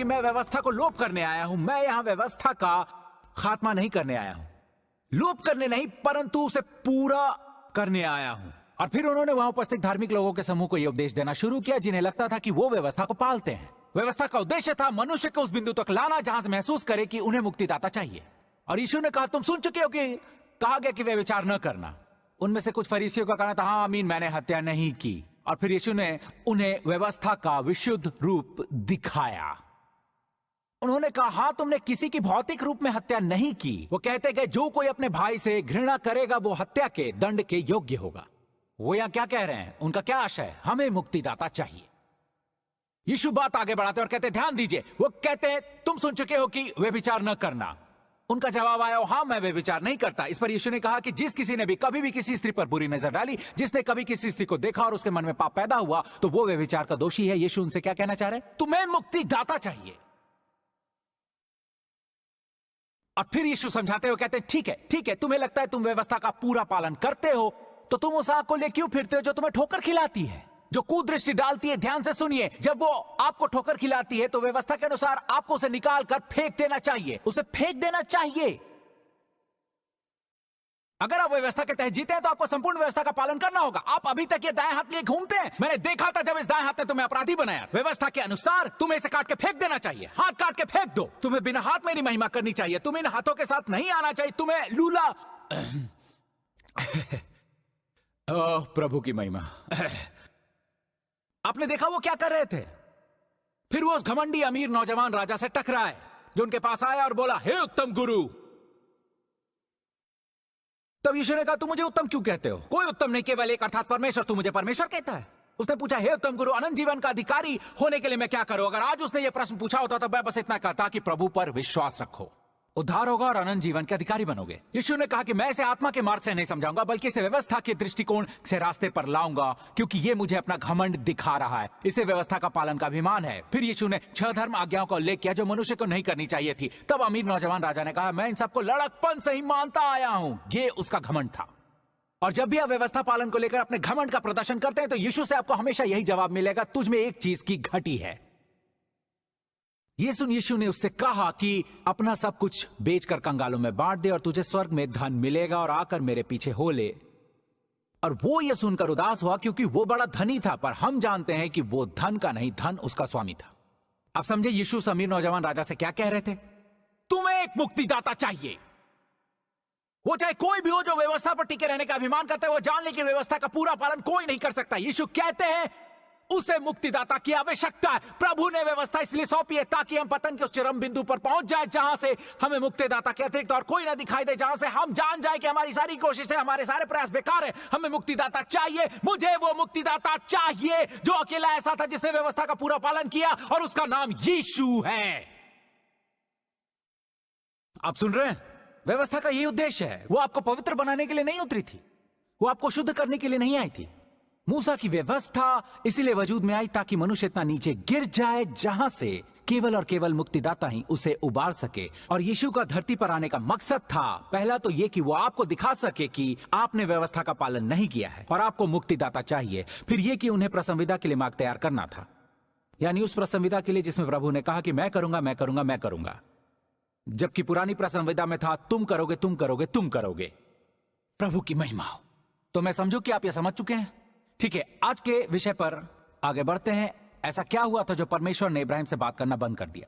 मैं व्यवस्था को लोप करने आया हूं। मैं यहां व्यवस्था का खात्मा नहीं करने आया हूं, लोप करने नहीं, परंतु उसे पूरा करने आया हूं। और फिर उन्होंने वहां उपस्थित धार्मिक लोगों के समूह को यह उपदेश देना शुरू किया जिन्हें लगता था कि वो व्यवस्था को पालते हैं। व्यवस्था का उद्देश्य था मनुष्य को उस बिंदु तक लाना जहां से महसूस करे कि उन्हें मुक्तिदाता चाहिए। और यीशु ने कहा, तुम सुन चुके हो कि कहा गया कि वे विचार न करना। उनमें से कुछ फरीसियों का कहना था, हाँ आमीन, मैंने हत्या नहीं की। और फिर यीशु ने उन्हें व्यवस्था का विशुद्ध रूप दिखाया। उन्होंने कहा, हाँ तुमने किसी की भौतिक रूप में हत्या नहीं की। वो कहते गए, जो कोई अपने भाई से घृणा करेगा वो हत्या के दंड के योग्य होगा। वो यहां क्या कह रहे हैं? उनका क्या आशय है? हमें मुक्तिदाता चाहिए। यीशु बात आगे बढ़ाते और कहते, ध्यान दीजिए, वो कहते हैं तुम सुन चुके हो कि व्यभिचार न करना। उनका जवाब आया, हाँ मैं व्यभिचार नहीं करता। इस पर यीशु ने कहा कि जिस किसी ने भी कभी भी किसी स्त्री पर बुरी नजर डाली, जिसने कभी किसी स्त्री को देखा और उसके मन में पाप पैदा हुआ, तो वो व्यभिचार का दोषी है। यीशु उनसे क्या कहना चाह रहे हैं? तुम्हें मुक्तिदाता चाहिए। और फिर यीशु समझाते हुए कहते हैं, ठीक है, तुम्हें लगता है तुम व्यवस्था का पूरा पालन करते हो, तो तुम उस आग को ले क्यों फिरते हो जो तुम्हें ठोकर खिलाती है, जो कुदृष्टि डालती है? ध्यान से सुनिए, जब वो आपको ठोकर खिलाती है तो व्यवस्था के अनुसार आपको उसे निकाल कर फेंक देना चाहिए, उसे फेंक देना चाहिए। अगर आप व्यवस्था के तहत जीते हैं तो आपको संपूर्ण व्यवस्था का पालन करना होगा। आप अभी तक ये दाएं हाथ लिए घूमते हैं। मैंने देखा था जब इस दाएं हाथ ने तुम्हें अपराधी बनाया। व्यवस्था के अनुसार तुम्हें इसे काट के फेंक देना चाहिए, हाथ काट के फेंक दो। तुम्हें बिना हाथ मेरी महिमा करनी चाहिए, तुम्हें इन हाथों के साथ नहीं आना चाहिए, तुम्हें लूला ओह प्रभु की महिमा। आपने देखा वो क्या कर रहे थे? फिर वो उस घमंडी अमीर नौजवान राजा से टकराए जो उनके पास आया और बोला, हे उत्तम गुरु। तब यीशु ने कहा, तुम मुझे उत्तम क्यों कहते हो? कोई उत्तम नहीं, केवल एक अर्थात परमेश्वर। तू मुझे परमेश्वर कहता है? उसने पूछा, हे उत्तम गुरु, अनंत जीवन का अधिकारी होने के लिए मैं क्या करूं? अगर आज उसने ये प्रश्न पूछा होता तो मैं बस इतना कहता कि प्रभु पर विश्वास रखो, उद्धार होगा और अनंत जीवन के अधिकारी बनोगे। यीशु ने कहा कि मैं इसे आत्मा के मार्ग से नहीं समझाऊंगा, बल्कि इसे व्यवस्था के दृष्टिकोण से रास्ते पर लाऊंगा, क्योंकि ये मुझे अपना घमंड दिखा रहा है। इसे व्यवस्था का पालन का अभिमान है। फिर यीशु ने 6 धर्म आज्ञाओं का उल्लेख किया जो मनुष्य को नहीं करनी चाहिए थी। तब अमीर नौजवान राजा ने कहा, मैं इन सबको लड़कपन से ही मानता आया हूं। ये उसका घमंड था। और जब भी आप व्यवस्था पालन को लेकर अपने घमंड का प्रदर्शन करते हैं तो यीशु से आपको हमेशा यही जवाब मिलेगा, तुझ में एक चीज की घटी है। ये सुन, यीशु ने उससे कहा कि अपना सब कुछ बेचकर कंगालों में बांट दे और तुझे स्वर्ग में धन मिलेगा, और आकर मेरे पीछे हो ले। और वो ये सुनकर उदास हुआ क्योंकि वो बड़ा धनी था, पर हम जानते हैं कि वो धन का नहीं, धन उसका स्वामी था। अब समझे यीशु अमीर नौजवान राजा से क्या कह रहे थे? तुम्हें एक मुक्तिदाता चाहिए। वो चाहे कोई भी हो जो व्यवस्था पर टिके रहने का अभिमान करता है, वो जान ले कि व्यवस्था का पूरा पालन कोई नहीं कर सकता। यीशु कहते हैं उसे मुक्तिदाता की आवश्यकता है। प्रभु ने व्यवस्था इसलिए सौंपी है ताकि हम पतन के उस चरम बिंदु पर पहुंच जाए जहां से हमें मुक्तिदाता के अतिरिक्त और कोई ना दिखाई दे, जहां से हम जान जाए कि हमारी सारी कोशिशें, हमारे सारे प्रयास बेकार है। हमें मुक्तिदाता चाहिए। मुझे वो मुक्तिदाता चाहिए जो अकेला ऐसा था जिसने व्यवस्था का पूरा पालन किया, और उसका नाम यीशु है। आप सुन रहे हैं? व्यवस्था का यही उद्देश्य है। वो आपको पवित्र बनाने के लिए नहीं उतरी थी, वो आपको शुद्ध करने के लिए नहीं आई थी। मूसा की व्यवस्था इसीलिए वजूद में आई ताकि मनुष्य इतना नीचे गिर जाए जहां से केवल और केवल मुक्तिदाता ही उसे उबार सके। और यीशु का धरती पर आने का मकसद था, पहला तो यह कि वो आपको दिखा सके कि आपने व्यवस्था का पालन नहीं किया है और आपको मुक्तिदाता चाहिए। फिर यह कि उन्हें प्रसंविदा के लिए मार्ग तैयार करना था, यानी उस प्रसंविदा के लिए जिसमें प्रभु ने कहा कि मैं करूंगा, मैं करूंगा, मैं करूंगा, जबकि पुरानी प्रसंविदा में था तुम करोगे, तुम करोगे, तुम करोगे। प्रभु की महिमा हो। तो मैं समझू कि आप यह समझ चुके हैं। ठीक है, आज के विषय पर आगे बढ़ते हैं। ऐसा क्या हुआ था जो परमेश्वर ने इब्राहिम से बात करना बंद कर दिया?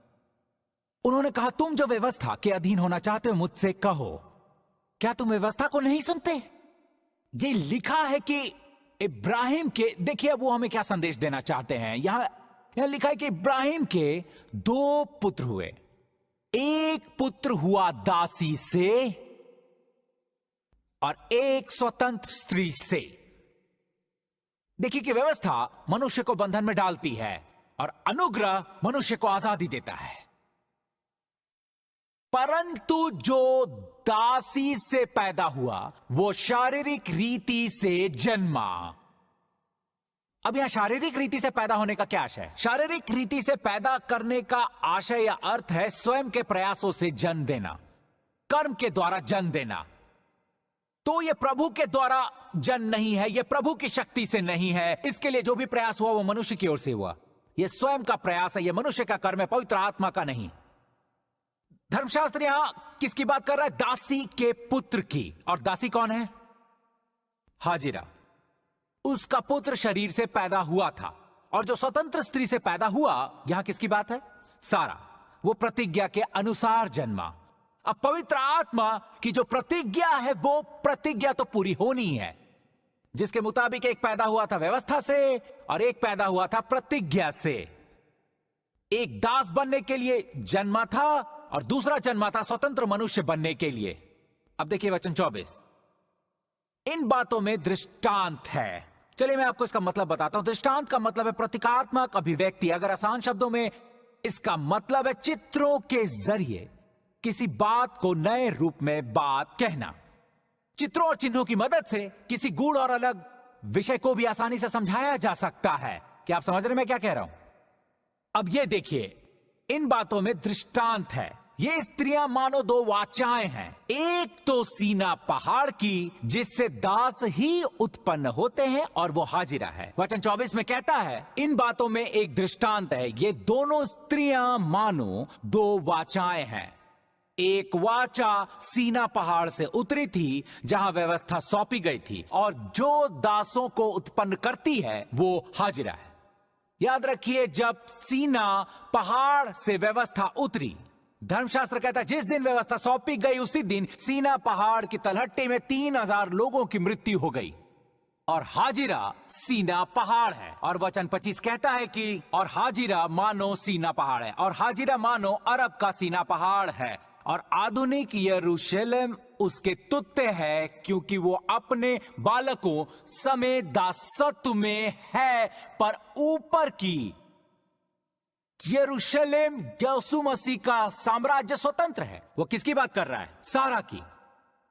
उन्होंने कहा, तुम जो व्यवस्था के अधीन होना चाहते हो मुझसे कहो। क्या तुम व्यवस्था को नहीं सुनते? ये लिखा है कि इब्राहिम के, देखिए वो हमें क्या संदेश देना चाहते हैं। यहां लिखा है कि इब्राहिम के 2 पुत्र हुए। एक पुत्र हुआ दासी से और एक स्वतंत्र स्त्री से। देखिए कि व्यवस्था मनुष्य को बंधन में डालती है और अनुग्रह मनुष्य को आजादी देता है। परंतु जो दासी से पैदा हुआ वो शारीरिक रीति से जन्मा। अब यहां शारीरिक रीति से पैदा होने का क्या आशय है? शारीरिक रीति से पैदा करने का आशय या अर्थ है स्वयं के प्रयासों से जन्म देना, कर्म के द्वारा जन्म देना। तो यह प्रभु के द्वारा जन्म नहीं है, यह प्रभु की शक्ति से नहीं है। इसके लिए जो भी प्रयास हुआ वो मनुष्य की ओर से हुआ। यह स्वयं का प्रयास है, यह मनुष्य का कर्म है, पवित्र आत्मा का नहीं। धर्मशास्त्र यहां किसकी बात कर रहा है? दासी के पुत्र की। और दासी कौन है? हाजिरा। उसका पुत्र शरीर से पैदा हुआ था, और जो स्वतंत्र स्त्री से पैदा हुआ, यहां किसकी बात है? सारा। वो प्रतिज्ञा के अनुसार जन्मा। अब पवित्र आत्मा की जो प्रतिज्ञा है, वो प्रतिज्ञा तो पूरी होनी है, जिसके मुताबिक एक पैदा हुआ था व्यवस्था से और एक पैदा हुआ था प्रतिज्ञा से। एक दास बनने के लिए जन्मा था और दूसरा जन्मा था स्वतंत्र मनुष्य बनने के लिए। अब देखिए वचन 24, इन बातों में दृष्टांत है। चलिए मैं आपको इसका मतलब बताता हूं। दृष्टांत का मतलब है प्रतीकात्मक अभिव्यक्ति। अगर आसान शब्दों में इसका मतलब है चित्रों के जरिए किसी बात को नए रूप में बात कहना। चित्रों और चिन्हों की मदद से किसी गूढ़ और अलग विषय को भी आसानी से समझाया जा सकता है। क्या आप समझ रहे हैं मैं क्या कह रहा हूं? अब ये देखिए, इन बातों में दृष्टांत है। ये स्त्रियां मानो दो वाचाएं हैं। एक तो सीना पहाड़ की, जिससे दास ही उत्पन्न होते हैं, और वो हाजिरा है। वचन 24 में कहता है, इन बातों में एक दृष्टांत है। ये दोनों स्त्रियां मानो दो वाचाएं हैं। एक वाचा सीना पहाड़ से उतरी थी, जहां व्यवस्था सौंपी गई थी, और जो दासों को उत्पन्न करती है वो हाजिरा है। याद रखिए, जब सीना पहाड़ से व्यवस्था उतरी, धर्मशास्त्र कहता है जिस दिन व्यवस्था सौंपी गई उसी दिन सीना पहाड़ की तलहटी में 3000 लोगों की मृत्यु हो गई। और हाजिरा सीना पहाड़ है। और वचन 25 कहता है कि और हाजिरा मानो सीना पहाड़ है, और हाजिरा मानो अरब का सीना पहाड़ है। और आधुनिक यरूशलेम उसके तुत्य है, क्योंकि वो अपने बालकों समेत दासत्व में है। पर ऊपर की यरूशलेम यीशु मसीह का साम्राज्य स्वतंत्र है। वो किसकी बात कर रहा है? सारा की।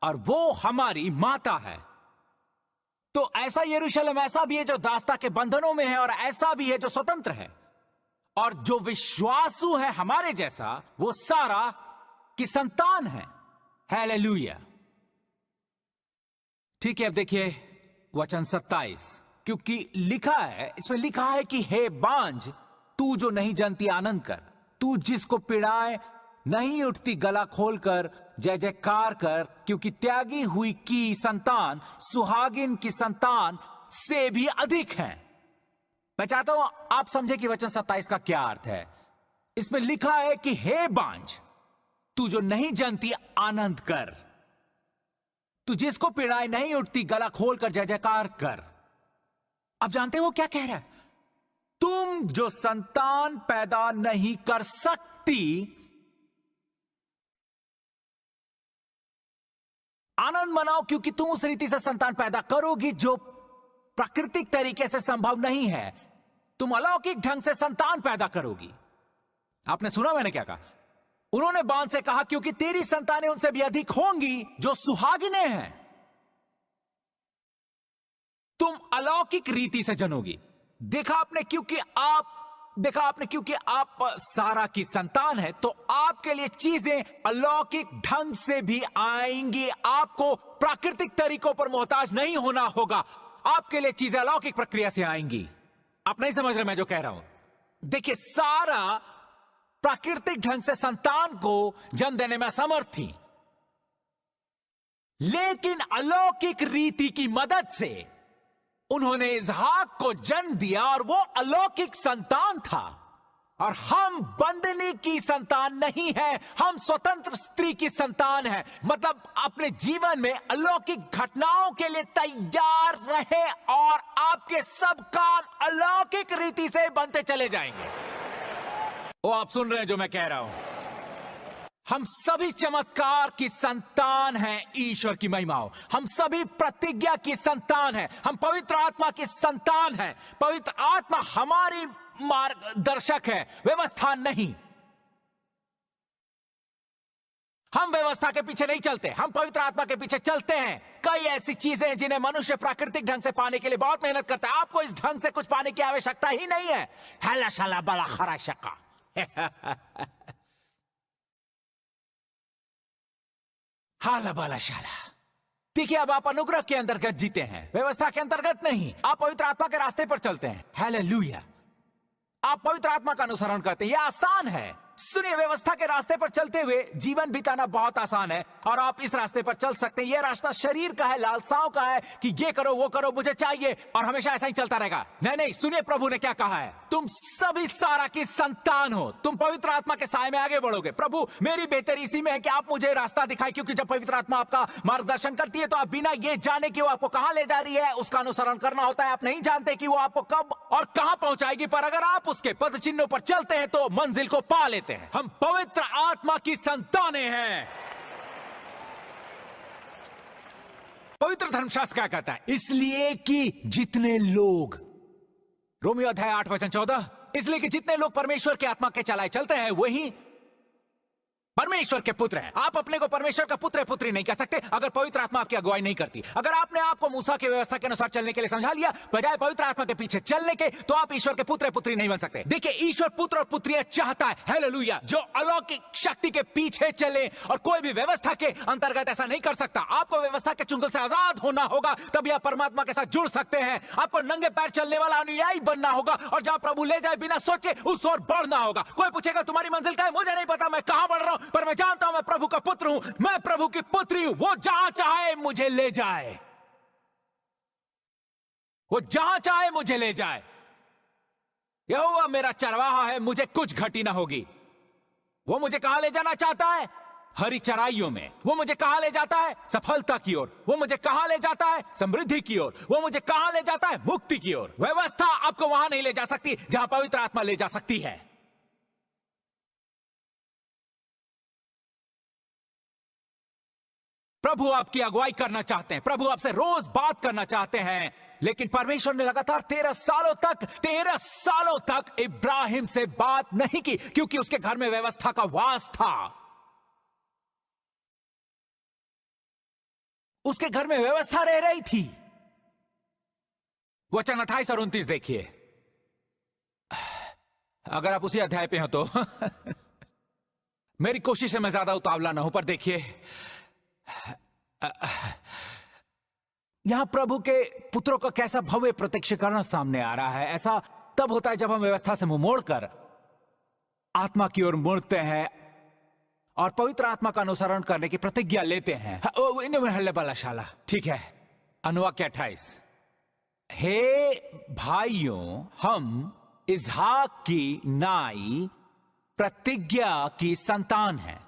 और वो हमारी माता है। तो ऐसा यरूशलेम ऐसा भी है जो दासता के बंधनों में है, और ऐसा भी है जो स्वतंत्र है। और जो विश्वासु है हमारे जैसा, वो सारा की संतान है। हालेलुया। ठीक है, अब देखिए वचन 27, क्योंकि लिखा है, इसमें लिखा है कि हे बांझ, तू जो नहीं जानती आनंद कर, तू जिसको पीड़ाए नहीं उठती गला खोलकर जय जयकार कर, क्योंकि त्यागी हुई की संतान सुहागिन की संतान से भी अधिक है। मैं चाहता हूं आप समझे कि वचन 27 का क्या अर्थ है। इसमें लिखा है कि हे बांझ, तू जो नहीं जानती आनंद कर, तू जिसको पीड़ाए नहीं उठती गला खोलकर जय जयकार कर। अब जानते हो क्या कह रहा है? तुम जो संतान पैदा नहीं कर सकती, आनंद मनाओ, क्योंकि तुम उस रीति से संतान पैदा करोगी जो प्राकृतिक तरीके से संभव नहीं है। तुम अलौकिक ढंग से संतान पैदा करोगी। आपने सुना मैंने क्या कहा? उन्होंने बांझ से कहा, क्योंकि तेरी संतानें उनसे भी अधिक होंगी जो सुहागिनें हैं। तुम अलौकिक रीति से जनोगी। देखा आपने, क्योंकि आप सारा की संतान है, तो आपके लिए चीजें अलौकिक ढंग से भी आएंगी। आपको प्राकृतिक तरीकों पर मोहताज नहीं होना होगा। आपके लिए चीजें अलौकिक प्रक्रिया से आएंगी। आप नहीं समझ रहे मैं जो कह रहा हूं? देखिए, सारा प्राकृतिक ढंग से संतान को जन्म देने में असमर्थ थी, लेकिन अलौकिक रीति की मदद से उन्होंने इसहाक को जन्म दिया, और वो अलौकिक संतान था। और हम बंदनी की संतान नहीं है, हम स्वतंत्र स्त्री की संतान है। मतलब अपने जीवन में अलौकिक घटनाओं के लिए तैयार रहे, और आपके सब काम अलौकिक रीति से बनते चले जाएंगे। वो आप सुन रहे हैं जो मैं कह रहा हूं? हम सभी चमत्कार की संतान हैं। ईश्वर की महिमा हो। हम सभी प्रतिज्ञा की संतान हैं। हम पवित्र आत्मा की संतान हैं। पवित्र आत्मा हमारी मार्गदर्शक है, व्यवस्था नहीं। हम व्यवस्था के पीछे नहीं चलते, हम पवित्र आत्मा के पीछे चलते हैं। कई ऐसी चीजें हैं जिन्हें मनुष्य प्राकृतिक ढंग से पाने के लिए बहुत मेहनत करता है। आपको इस ढंग से कुछ पाने की आवश्यकता ही नहीं है। हला शाला बला खरा शका हाला बाला शाला। देखिए, अब आप अनुग्रह के अंतर्गत जीते हैं, व्यवस्था के अंतर्गत नहीं। आप पवित्र आत्मा के रास्ते पर चलते हैं। हालेलुया। आप पवित्र आत्मा का अनुसरण करते हैं। यह आसान है। सुनिए, व्यवस्था के रास्ते पर चलते हुए जीवन बिताना बहुत आसान है और आप इस रास्ते पर चल सकते हैं। यह रास्ता शरीर का है, लालसाओं का है कि ये करो वो करो, मुझे चाहिए, और हमेशा ऐसा ही चलता रहेगा। नहीं नहीं, सुनिए, प्रभु ने क्या कहा है। तुम सभी सारा की संतान हो, तुम पवित्र आत्मा के साए में आगे बढ़ोगे। प्रभु, मेरी बेहतरी इसी में है कि आप मुझे रास्ता दिखाए, क्योंकि जब पवित्र आत्मा आपका मार्गदर्शन करती है तो आप बिना ये जाने कि वो आपको कहां ले जा रही है उसका अनुसरण करना होता है। आप नहीं जानते कि वो आपको कब और कहां पहुंचाएगी, पर अगर आप उसके पद चिन्हों पर चलते हैं तो मंजिल को पा लेते हैं। हम पवित्र आत्मा की संतानें हैं। पवित्र धर्मशास्त्र क्या कहता है? इसलिए कि जितने लोग, रोमियो अध्याय 8 वचन 14, इसलिए कि जितने लोग परमेश्वर की आत्मा के चलाए चलते हैं वही परमेश्वर के पुत्र हैं। आप अपने को परमेश्वर का पुत्र पुत्री नहीं कह सकते अगर पवित्र आत्मा आपकी अगुवाई नहीं करती। अगर आपने आपको मूसा की व्यवस्था के अनुसार चलने के लिए समझा लिया बजाय पवित्र आत्मा के पीछे चलने के, तो आप ईश्वर के पुत्र पुत्री नहीं बन सकते। देखिए, ईश्वर पुत्र और पुत्रियां चाहता है, हालेलुया, जो अलौकिक शक्ति के पीछे चले, और कोई भी व्यवस्था के अंतर्गत ऐसा नहीं कर सकता। आपको व्यवस्था के चुंगल से आजाद होना होगा, तभी आप परमात्मा के साथ जुड़ सकते हैं। आपको नंगे पैर चलने वाला अनुयायी बनना होगा और जहां प्रभु ले जाए बिना सोचे उस ओर बढ़ना होगा। कोई पूछेगा तुम्हारी मंजिल क्या है? मुझे नहीं पता मैं कहां बढ़ रहा हूं, पर मैं जानता हूं मैं प्रभु का पुत्र हूं, मैं प्रभु की पुत्री हूं। वो जहां चाहे मुझे ले जाए, वो जहां चाहे मुझे ले जाए। यहोवा मेरा चरवाहा है, मुझे कुछ घटी ना होगी। वो मुझे कहां ले जाना चाहता है? हरी चराइयों में। वो मुझे कहां ले जाता है? सफलता की ओर। वो मुझे कहां ले जाता है? समृद्धि की ओर। वो मुझे कहां ले जाता है? मुक्ति की ओर। व्यवस्था आपको वहां नहीं ले जा सकती जहां पवित्र आत्मा ले जा सकती है। प्रभु आपकी अगुवाई करना चाहते हैं, प्रभु आपसे रोज बात करना चाहते हैं, लेकिन परमेश्वर ने लगातार 13 सालों तक इब्राहिम से बात नहीं की, क्योंकि उसके घर में व्यवस्था का वास था। उसके घर में व्यवस्था रह रही थी। वचन 28 और 29 देखिए, अगर आप उसी अध्याय पे हो तो मेरी कोशिश है मैं ज्यादा उतावला ना हूं, पर देखिए यहां प्रभु के पुत्रों का कैसा भव्य प्रत्यक्षीकरण सामने आ रहा है। ऐसा तब होता है जब हम व्यवस्था से मुंह मोड़कर आत्मा की ओर मुड़ते हैं और पवित्र आत्मा का अनुसरण करने की प्रतिज्ञा लेते हैं। हल्लेबल्लाशाला, ठीक है। अनुवाक्य 28, हे भाइयों, हम इसहाक की नाई प्रतिज्ञा की संतान हैं।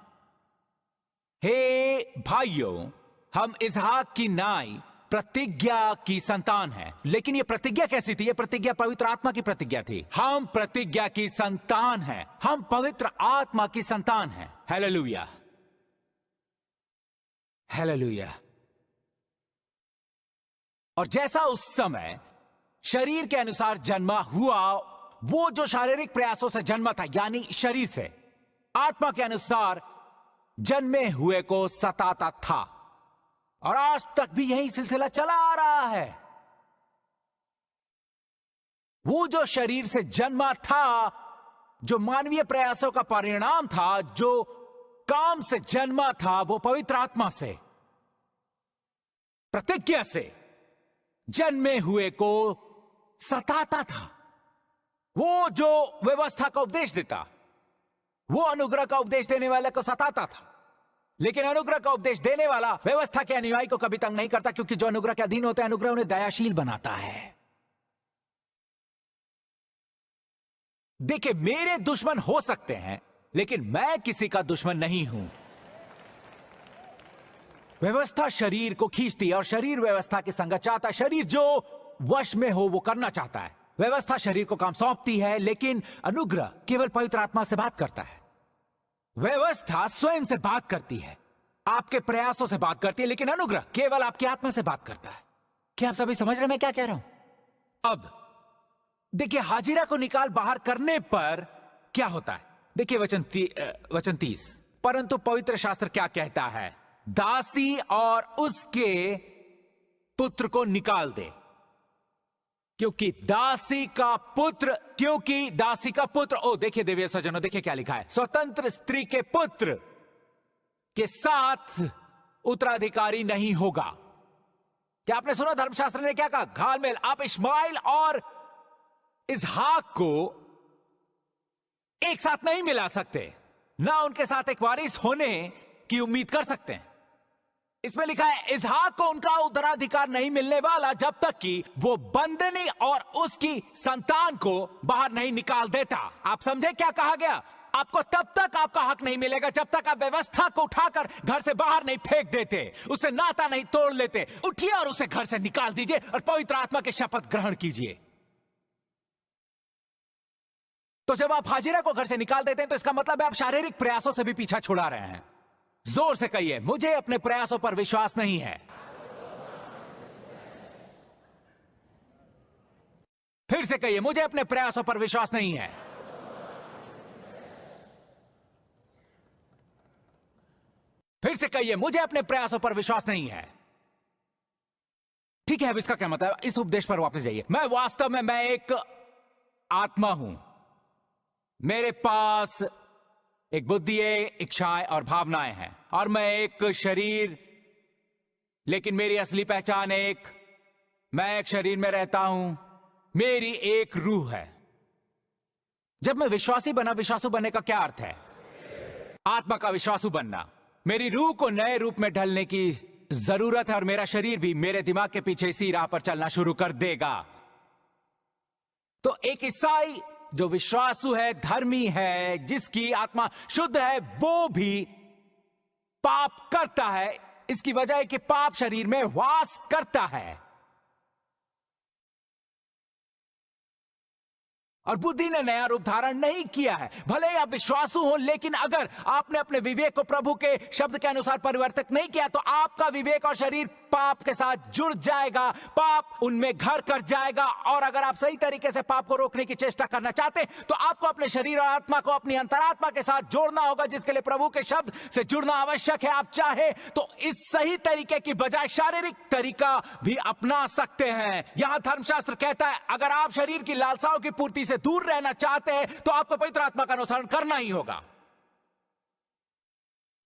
हे भाइयों, हम इसहाक की नाई प्रतिज्ञा की संतान हैं। लेकिन यह प्रतिज्ञा कैसी थी? यह प्रतिज्ञा पवित्र आत्मा की प्रतिज्ञा थी। हम प्रतिज्ञा की संतान हैं, हम पवित्र आत्मा की संतान हैं। Hallelujah, hallelujah. और जैसा उस समय शरीर के अनुसार जन्मा हुआ, वो जो शारीरिक प्रयासों से जन्मा था, यानी शरीर से, आत्मा के अनुसार जन्मे हुए को सताता था, और आज तक भी यही सिलसिला चला आ रहा है। वो जो शरीर से जन्मा था, जो मानवीय प्रयासों का परिणाम था, जो काम से जन्मा था, वो पवित्र आत्मा से, प्रतिज्ञा से जन्मे हुए को सताता था। वो जो व्यवस्था का उपदेश देता, वो अनुग्रह का उपदेश देने वाले को सताता था। लेकिन अनुग्रह का उपदेश देने वाला व्यवस्था के अनुयायी को कभी तंग नहीं करता, क्योंकि जो अनुग्रह के अधीन होते हैं, अनुग्रह उन्हें दयाशील बनाता है। देखिए, मेरे दुश्मन हो सकते हैं, लेकिन मैं किसी का दुश्मन नहीं हूं। व्यवस्था शरीर को खींचती है और शरीर व्यवस्था की संगत चाहता है। शरीर जो वश में हो वो करना चाहता है। व्यवस्था शरीर को काम सौंपती है, लेकिन अनुग्रह केवल पवित्र आत्मा से बात करता है। व्यवस्था स्वयं से बात करती है, आपके प्रयासों से बात करती है, लेकिन अनुग्रह केवल आपकी आत्मा से बात करता है। क्या आप सभी समझ रहे हैं मैं क्या कह रहा हूं? अब देखिए, हाजिरा को निकाल बाहर करने पर क्या होता है? देखिए वचन 30, परंतु पवित्र शास्त्र क्या कहता है? दासी और उसके पुत्र को निकाल दे, क्योंकि दासी का पुत्र, ओ देखिए देवी सज्जनों, देखिए क्या लिखा है, स्वतंत्र स्त्री के पुत्र के साथ उत्तराधिकारी नहीं होगा। क्या आपने सुना धर्मशास्त्र ने क्या कहा? घालमेल, आप इश्माइल और इसहाक को एक साथ नहीं मिला सकते, ना उनके साथ एक वारिस होने की उम्मीद कर सकते हैं। इसमें लिखा है इसहाक को उनका उत्तराधिकार नहीं मिलने वाला जब तक कि वो बंदनी और उसकी संतान को बाहर नहीं निकाल देता। आप समझे क्या कहा गया? आपको तब तक आपका हक नहीं मिलेगा जब तक आप व्यवस्था को उठाकर घर से बाहर नहीं फेंक देते, उसे नाता नहीं तोड़ लेते। उठिए और उसे घर से निकाल दीजिए और पवित्र आत्मा के शपथ ग्रहण कीजिए। तो जब आप हाजिरा को घर से निकाल देते हैं तो इसका मतलब है आप शारीरिक प्रयासों से भी पीछा छुड़ा रहे हैं। जोर से कहिए, मुझे अपने प्रयासों पर विश्वास नहीं है। फिर से कहिए, मुझे अपने प्रयासों पर विश्वास नहीं है। फिर से कहिए, मुझे अपने प्रयासों पर विश्वास नहीं है। ठीक है, अब इसका क्या मतलब? इस उपदेश पर वापस जाइए। मैं वास्तव में मैं एक आत्मा हूं। मेरे पास एक बुद्धि है, इच्छाएं और भावनाएं हैं, और मैं एक शरीर, लेकिन मेरी असली पहचान मैं एक शरीर में रहता हूं। मेरी एक रूह है। जब मैं विश्वासी बना, विश्वासु बनने का क्या अर्थ है? आत्मा का विश्वासु बनना। मेरी रूह को नए रूप में ढलने की जरूरत है और मेरा शरीर भी मेरे दिमाग के पीछे इसी राह पर चलना शुरू कर देगा। तो एक ईसाई जो विश्वासु है, धर्मी है, जिसकी आत्मा शुद्ध है, वो भी पाप करता है। इसकी वजह है कि पाप शरीर में वास करता है और बुद्धि ने नया रूप धारण नहीं किया है। भले ही आप विश्वासु हो, लेकिन अगर आपने अपने विवेक को प्रभु के शब्द के अनुसार परिवर्तित नहीं किया तो आपका विवेक और शरीर पाप के साथ जुड़ जाएगा, पाप उनमें घर कर जाएगा। और अगर आप सही तरीके से पाप को रोकने की चेष्टा करना चाहते हैं तो आपको अपने शरीर और आत्मा को अपनी अंतरात्मा के साथ जोड़ना होगा, जिसके लिए प्रभु के शब्द से जुड़ना आवश्यक है। आप चाहे तो इस सही तरीके की बजाय शारीरिक तरीका भी अपना सकते हैं। यहां धर्मशास्त्र कहता है अगर आप शरीर की लालसाओं की पूर्ति से दूर रहना चाहते हैं तो आपको पवित्र आत्मा का अनुसरण करना ही होगा,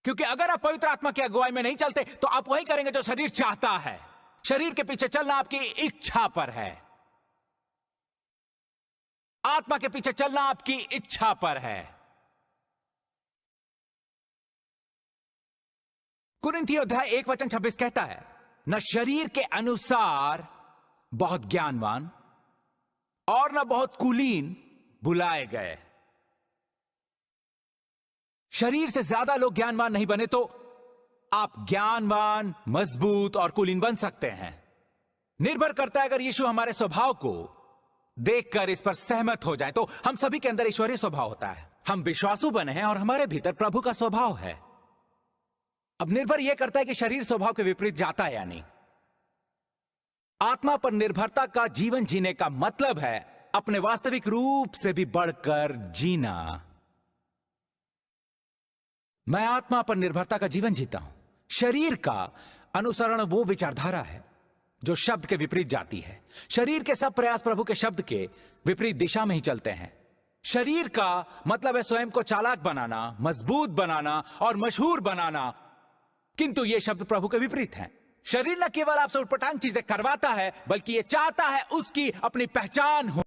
क्योंकि अगर आप पवित्र आत्मा की अगुवाई में नहीं चलते तो आप वही करेंगे जो शरीर चाहता है। शरीर के पीछे चलना आपकी इच्छा पर है, आत्मा के पीछे चलना आपकी इच्छा पर है। कुरिन्थियों अध्याय 1:26 कहता है, न शरीर के अनुसार बहुत ज्ञानवान और न बहुत कुलीन बुलाए गए। शरीर से ज्यादा लोग ज्ञानवान नहीं बने तो आप ज्ञानवान, मजबूत और कुलीन बन सकते हैं। निर्भर करता है अगर यीशु हमारे स्वभाव को देखकर इस पर सहमत हो जाए तो हम सभी के अंदर ईश्वरीय स्वभाव होता है। हम विश्वासु बने हैं और हमारे भीतर प्रभु का स्वभाव है। अब निर्भर यह करता है कि शरीर स्वभाव के विपरीत जाता है या नहीं। आत्मा पर निर्भरता का जीवन जीने का मतलब है अपने वास्तविक रूप से भी बढ़कर जीना। मैं आत्मा पर निर्भरता का जीवन जीता हूं। शरीर का अनुसरण वो विचारधारा है जो शब्द के विपरीत जाती है। शरीर के सब प्रयास प्रभु के शब्द के विपरीत दिशा में ही चलते हैं। शरीर का मतलब है स्वयं को चालाक बनाना, मजबूत बनाना और मशहूर बनाना, किंतु ये शब्द प्रभु के विपरीत हैं। शरीर न केवल आपसे उटपटांग चीजें करवाता है बल्कि ये चाहता है उसकी अपनी पहचान हो।